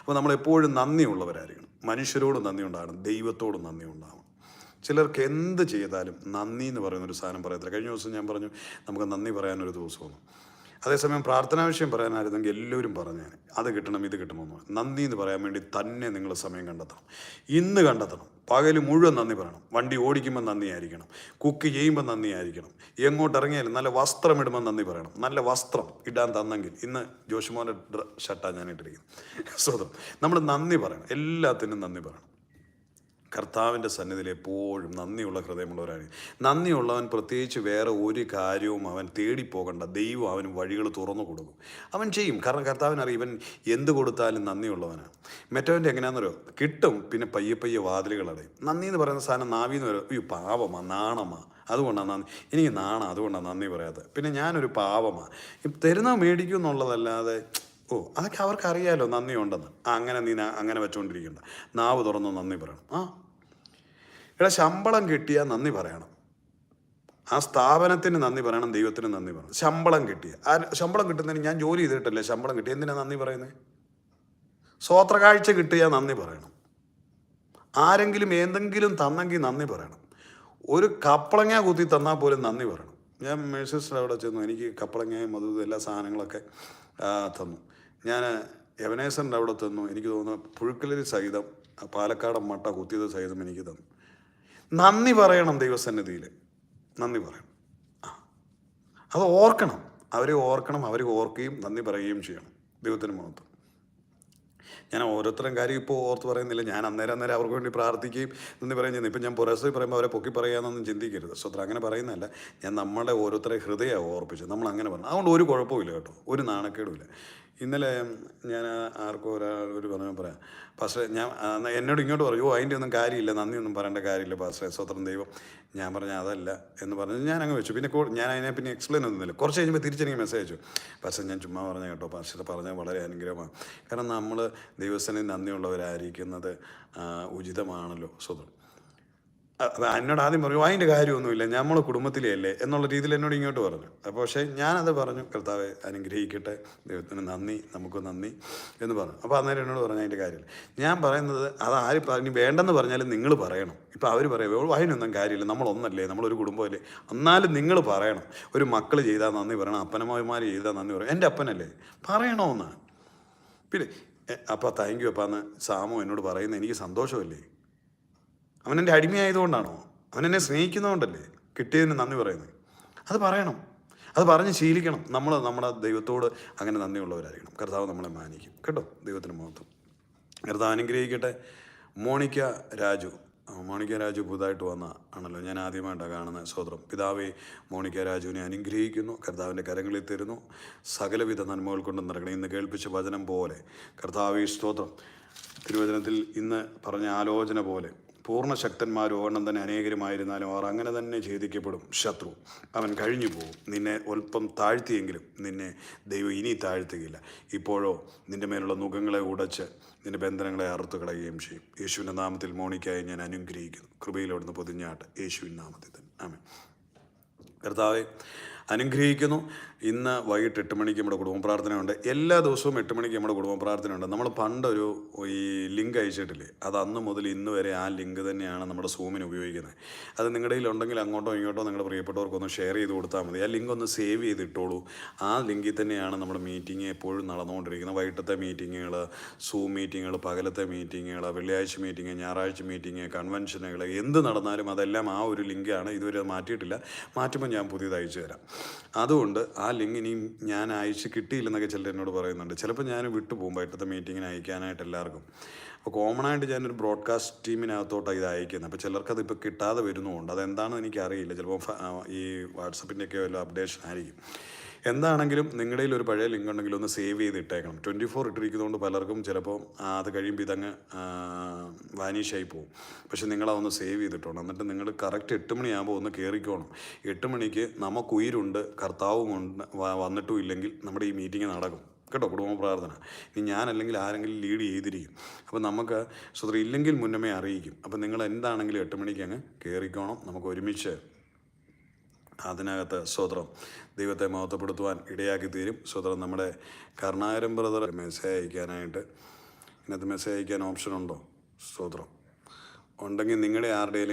അപ്പോൾ നമ്മളെപ്പോഴും നന്ദിയുള്ളവരായിരിക്കണം. മനുഷ്യരോട് നന്ദി ഉണ്ടാകണം, ദൈവത്തോടും നന്ദി ഉണ്ടാകണം. ചിലർക്ക് എന്ത് ചെയ്താലും നന്ദി എന്ന് പറയുന്നൊരു സാധനം പറയത്തില്ല. കഴിഞ്ഞ ദിവസം ഞാൻ പറഞ്ഞു നമുക്ക് നന്ദി പറയാനൊരു ദിവസമാണ്. അതേസമയം പ്രാർത്ഥനാ വിഷയം പറയാനായിരുന്നെങ്കിൽ എല്ലാവരും പറഞ്ഞേനെ അത് കിട്ടണം ഇത് കിട്ടണമെന്ന്. നന്ദി എന്ന് പറയാൻ വേണ്ടി തന്നെ നിങ്ങൾ സമയം കണ്ടെത്തണം. ഇന്ന് കണ്ടെത്തണം. പകൽ മുഴുവൻ നന്ദി പറയണം. വണ്ടി ഓടിക്കുമ്പോൾ നന്ദിയായിരിക്കണം, കുക്ക് ചെയ്യുമ്പോൾ നന്ദിയായിരിക്കണം, എങ്ങോട്ട് ഇറങ്ങിയാലും നല്ല വസ്ത്രം ഇടുമ്പോൾ നന്ദി പറയണം. നല്ല വസ്ത്രം ഇടാൻ തന്നെങ്കിൽ ഇന്ന് ജോഷുമോൻ്റെ ഷർട്ടാണ് ഞാൻ ഇട്ടിരിക്കുന്നത്. സ്വതം നമ്മൾ നന്ദി പറയണം, എല്ലാത്തിനും നന്ദി പറയണം. കർത്താവിൻ്റെ സന്നിധിയിൽ എപ്പോഴും നന്ദിയുള്ള ഹൃദയമുള്ളവരാണ്. നന്ദിയുള്ളവൻ പ്രത്യേകിച്ച് വേറെ ഒരു കാര്യവും അവൻ തേടിപ്പോകണ്ട. ദൈവം അവന് വഴികൾ തുറന്നു കൊടുക്കും, അവൻ ചെയ്യും. കാരണം കർത്താവിനറിയാം ഇവൻ എന്ത് കൊടുത്താലും നന്ദിയുള്ളവനാണ്. മറ്റവൻ്റെ എങ്ങനെയാണെന്നറിയോ, കിട്ടും പിന്നെ പയ്യെ പയ്യെ വാതിലുകൾ അടയും. നന്ദി എന്ന് പറയുന്ന സാധനം നാവിന്ന് വരും, അയ്യോ പാവമാ നാണമാ അതുകൊണ്ടാണ് നന്ദി, എനിക്ക് നാണം അതുകൊണ്ടാണ് നന്ദി പറയാത്തത്, പിന്നെ ഞാനൊരു പാവമാണ് തരുന്ന മേടിക്കും എന്നുള്ളതല്ലാതെ അതൊക്കെ അവർക്കറിയാലോ നന്ദി ഉണ്ടെന്ന്. അങ്ങനെ നീ അങ്ങനെ വെച്ചുകൊണ്ടിരിക്കണ്ട, നാവ് തുറന്ന് നന്ദി പറയണം. ഇവിടെ ശമ്പളം കിട്ടിയാൽ നന്ദി പറയണം, ആ സ്ഥാപനത്തിന് നന്ദി പറയണം, ദൈവത്തിന് നന്ദി പറയണം. ശമ്പളം കിട്ടിയ ശമ്പളം കിട്ടുന്നതിന് ഞാൻ ജോലി ചെയ്തിട്ടല്ലേ ശമ്പളം കിട്ടിയ, എന്തിനാണ് നന്ദി പറയുന്നത്? സ്വോത്രകാഴ്ച കിട്ടിയാൽ നന്ദി പറയണം. ആരെങ്കിലും എന്തെങ്കിലും തന്നെങ്കിൽ നന്ദി പറയണം. ഒരു കപ്പളങ്ങ കുത്തി തന്നാൽ പോലും നന്ദി പറയണം. ഞാൻ മേഴ്സിസ്റ്റർ അവിടെ ചെന്നു, എനിക്ക് കപ്പളങ്ങയും അതും എല്ലാ സാധനങ്ങളൊക്കെ തന്നു. ഞാൻ എവനേസറിൻ്റെ അവിടെ തന്നു, എനിക്ക് തോന്നുന്നു പുഴുക്കലരി സഹിതം പാലക്കാടൻ മട്ട കുത്തിയത് സഹിതം എനിക്ക് തന്നു. നന്ദി പറയണം, ദൈവസന്നിധിയിൽ നന്ദി പറയണം. അത് ഓർക്കണം, അവരെ ഓർക്കണം, അവർ ഓർക്കുകയും നന്ദി പറയുകയും ചെയ്യണം. ദൈവത്തിന് മഹത്വം. ഞാൻ ഓരോരുത്തരും കാര്യം ഇപ്പോൾ ഓർത്ത് പറയുന്നില്ല, ഞാൻ അന്നേരം അവർക്ക് വേണ്ടി പ്രാർത്ഥിക്കുകയും നന്ദി പറയുകയും ചെയ്യുന്നു. ഇപ്പം ഞാൻ പുരസ്സരി പറയുമ്പോൾ അവരെ പൊക്കി പറയാമെന്നൊന്നും ചിന്തിക്കരുത്. സ്വത്ര അങ്ങനെ പറയുന്നതല്ല, ഞാൻ നമ്മളെ ഓരോരുത്തരെ ഹൃദയം ഓർപ്പിച്ചത്, നമ്മൾ അങ്ങനെ പറഞ്ഞു. അതുകൊണ്ട് ഒരു കുഴപ്പമില്ല കേട്ടോ, ഒരു നാണക്കേടുമില്ല. ഇന്നലെ ഞാൻ ആർക്കോ ഒരു പറഞ്ഞു പറയാം, പക്ഷേ ഞാൻ എന്നോട് ഇങ്ങോട്ട് പറയൂ അതിൻ്റെ ഒന്നും കാര്യമില്ല, നന്ദിയൊന്നും പറയേണ്ട കാര്യമില്ല പാസ്റ്ററെ, സ്വത്രം ദൈവം. ഞാൻ പറഞ്ഞ അതല്ല എന്ന് പറഞ്ഞ് ഞാൻ അങ്ങ് വെച്ചു. പിന്നെ ഞാൻ അതിനെ പിന്നെ എക്സ്പ്ലെയിൻ ഒന്നുമില്ല. കുറച്ച് കഴിയുമ്പോൾ തിരിച്ചെനിക്ക് മെസ്സേജ് അയച്ചു, പക്ഷേ ഞാൻ ചുമ്മാ പറഞ്ഞ കേട്ടോ പാസ്റ്റർ പറഞ്ഞാൽ വളരെ അനുഗ്രഹമാണ്. കാരണം നമ്മൾ ദൈവത്തിന് നന്ദിയുള്ളവരായിരിക്കുന്നത് ഉചിതമാണല്ലോ. സ്വതം എന്നോട് ആദ്യം പറഞ്ഞു അതിൻ്റെ കാര്യമൊന്നുമില്ല, നമ്മൾ കുടുംബത്തിലേ അല്ലേ എന്നുള്ള രീതിയിൽ എന്നോട് ഇങ്ങോട്ട് പറഞ്ഞു. അപ്പോൾ പക്ഷേ ഞാനത് പറഞ്ഞു, കർത്താവെ അനുഗ്രഹിക്കട്ടെ, ദൈവത്തിന് നന്ദി, നമുക്ക് നന്ദി എന്ന് പറഞ്ഞു. അപ്പോൾ അന്നേരം എന്നോട് പറഞ്ഞു അതിൻ്റെ കാര്യമില്ല. ഞാൻ പറയുന്നത് അത് ആര് പറഞ്ഞു വേണ്ടെന്ന് പറഞ്ഞാലും നിങ്ങൾ പറയണം. ഇപ്പോൾ അവർ പറയുമോ അതിനൊന്നും കാര്യമില്ല, നമ്മളൊന്നല്ലേ, നമ്മളൊരു കുടുംബമല്ലേ, എന്നാലും നിങ്ങൾ പറയണം. ഒരു മക്കൾ ചെയ്താൽ നന്ദി പറയണം, അപ്പനമ്മമാർ ചെയ്താൽ നന്ദി പറയണം. എൻ്റെ അപ്പനല്ലേ പറയണമെന്ന്. പിന്നെ അപ്പോൾ താങ്ക് യു അപ്പം എന്ന് സാമു എന്നോട് പറയുന്നത് എനിക്ക് സന്തോഷമല്ലേ. അവനെൻ്റെ അടിമയായതുകൊണ്ടാണോ? അവനെന്നെ സ്നേഹിക്കുന്നതുകൊണ്ടല്ലേ കിട്ടിയതിന് നന്ദി പറയുന്നത്. അത് പറയണം, അത് പറഞ്ഞ് ശീലിക്കണം. നമ്മൾ നമ്മുടെ ദൈവത്തോട് അങ്ങനെ നന്ദിയുള്ളവരായിരിക്കണം. കർത്താവ് നമ്മളെ മാനിക്കും കേട്ടോ. ദൈവത്തിന് മഹത്വം. കർത്താവ് അനുഗ്രഹിക്കട്ടെ. മോണിക്ക രാജു പുതുതായിട്ട് വന്ന ആണല്ലോ, ഞാൻ ആദ്യമായിട്ടാണ് കാണുന്നത്. സ്വതന്ത്രം പിതാവേ, മോണിക്ക രാജുവിനെ അനുഗ്രഹിക്കുന്നു, കർത്താവിൻ്റെ കരങ്ങളിൽ തരുന്നു. സകലവിധ നന്മകൾ കൊണ്ട് നിറയണം. ഇന്ന് കേൾപ്പിച്ച വചനം പോലെ കർത്താവേ സ്തോത്രം. തിരുവചനത്തിൽ ഇന്ന് പറഞ്ഞ ആലോചന പോലെ പൂർണ്ണശക്തന്മാർ ഒരെണ്ണം തന്നെ അനേകരുമായിരുന്നാലും അവർ അങ്ങനെ തന്നെ ഛേദിക്കപ്പെടും. ശത്രു അവൻ കഴിഞ്ഞു പോകും. നിന്നെ അല്പം താഴ്ത്തിയെങ്കിലും നിന്നെ ദൈവം ഇനി താഴ്ത്തുകയില്ല. ഇപ്പോഴോ നിൻ്റെ മേലുള്ള നുഖങ്ങളെ ഉടച്ച് നിൻ്റെ ബന്ധനങ്ങളെ അറുത്തു കളയുകയും ചെയ്യും. യേശുവിൻ്റെ നാമത്തിൽ മോണിക്കായി ഞാൻ അനുഗ്രഹിക്കുന്നു. കൃപയിലോടുന്ന് പൊതിഞ്ഞാട്ട് യേശുവിൻ നാമത്തിൽ തന്നെ ആമേൻ. കർത്താവെ അനുഗ്രഹിക്കുന്നു. ഇന്ന് വൈകിട്ട് 8 മണിക്ക് നമ്മുടെ കുടുംബ പ്രാർത്ഥനയുണ്ട്. എല്ലാ ദിവസവും 8 മണിക്ക് നമ്മുടെ കുടുംബ പ്രാർത്ഥനയുണ്ട്. നമ്മൾ പണ്ടൊരു ഈ ലിങ്ക് അയച്ചിട്ടില്ലേ, അത് അന്ന് മുതൽ ഇന്ന് വരെ ആ ലിങ്ക് തന്നെയാണ് നമ്മുടെ സൂമിന് ഉപയോഗിക്കുന്നത്. അത് നിങ്ങളുടെ കയ്യിലുണ്ടെങ്കിൽ അങ്ങോട്ടോ ഇങ്ങോട്ടോ നിങ്ങളുടെ പ്രിയപ്പെട്ടവർക്കൊന്ന് ഷെയർ ചെയ്ത് കൊടുത്താൽ മതി. ആ ലിങ്ക് ഒന്ന് സേവ് ചെയ്തിട്ടോളൂ. ആ ലിങ്കിൽ തന്നെയാണ് നമ്മുടെ മീറ്റിംഗ് എപ്പോഴും നടന്നുകൊണ്ടിരിക്കുന്നത്. വൈകിട്ടത്തെ മീറ്റിങ്ങുകൾ, സൂം മീറ്റിങ്ങുകൾ, പകലത്തെ മീറ്റിങ്ങുകൾ, വെള്ളിയാഴ്ച മീറ്റിംഗ്, ഞായറാഴ്ച മീറ്റിംഗ്, കൺവെൻഷനുകൾ, എന്ത് നടന്നാലും അതെല്ലാം ആ ഒരു ലിങ്കാണ്. ഇതുവരെ മാറ്റിയിട്ടില്ല. മാറ്റുമ്പോൾ ഞാൻ പുതിയത് അയച്ചു തരാം. അതുകൊണ്ട് ആ ലിങ്ക് ഇനിയും ഞാൻ അയച്ച് കിട്ടിയില്ലെന്നൊക്കെ ചിലർ എന്നോട് പറയുന്നുണ്ട്. ചിലപ്പോൾ ഞാൻ വിട്ടുപോകും വൈകിട്ടത്തെ മീറ്റിങ്ങിന് അയക്കാനായിട്ട് എല്ലാവർക്കും. അപ്പോൾ കോമണായിട്ട് ഞാനൊരു ബ്രോഡ്കാസ്റ്റ് ടീമിനകത്തോട്ടാണ് ഇത് അയക്കുന്നത്. അപ്പോൾ ചിലർക്കത് ഇപ്പോൾ കിട്ടാതെ വരുന്നുമുണ്ട്. അതെന്താണെന്ന് എനിക്കറിയില്ല. ചിലപ്പോൾ ഈ വാട്സപ്പിൻ്റെയൊക്കെ വല്ല അപ്ഡേഷൻ ആയിരിക്കും. എന്താണെങ്കിലും നിങ്ങളുടെ ഒരു പഴയ ലിങ്ക് ഉണ്ടെങ്കിൽ ഒന്ന് സേവ് ചെയ്ത് ഇട്ടേക്കണം. 24 ഇട്ടിരിക്കുന്നതുകൊണ്ട് പലർക്കും ചിലപ്പോൾ അത് കഴിയുമ്പോൾ ഇതങ്ങ് വാനിഷായി പോകും. പക്ഷെ നിങ്ങളതൊന്ന് സേവ് ചെയ്തിട്ടുണ്ട്. എന്നിട്ട് നിങ്ങൾ കറക്റ്റ് 8 മണിയാകുമ്പോൾ ഒന്ന് കയറിക്കോണം. 8 മണിക്ക് നമുക്കുയിരുണ്ട്, കർത്താവും വന്നിട്ടും ഇല്ലെങ്കിൽ നമ്മുടെ ഈ മീറ്റിംഗ് നടക്കും കേട്ടോ. കുടുംബ പ്രാർത്ഥന ഇനി ഞാനല്ലെങ്കിൽ ആരെങ്കിലും ലീഡ് ചെയ്തിരിക്കും. അപ്പോൾ നമുക്ക് സ്വതന്ത്രം ഇല്ലെങ്കിൽ മുന്നമേ അറിയിക്കും. അപ്പോൾ നിങ്ങൾ എന്താണെങ്കിലും 8 മണിക്ക് അങ്ങ് കയറിക്കോണം. നമുക്ക് ഒരുമിച്ച് അതിനകത്ത് സ്വതന്ത്രം ദൈവത്തെ മഹത്വപ്പെടുത്തുവാൻ ഇടയാക്കി തീരും. സ്വതന്ത്രം നമ്മുടെ കരുണാകരൻ ബ്രദർ മെസ്സേജ് അയക്കാനായിട്ട് ഇതിനകത്ത് മെസ്സേജ് അയക്കാൻ ഓപ്ഷൻ ഉണ്ടോ? സ്തോത്രം. ഉണ്ടെങ്കിൽ നിങ്ങളുടെ ആരുടെയും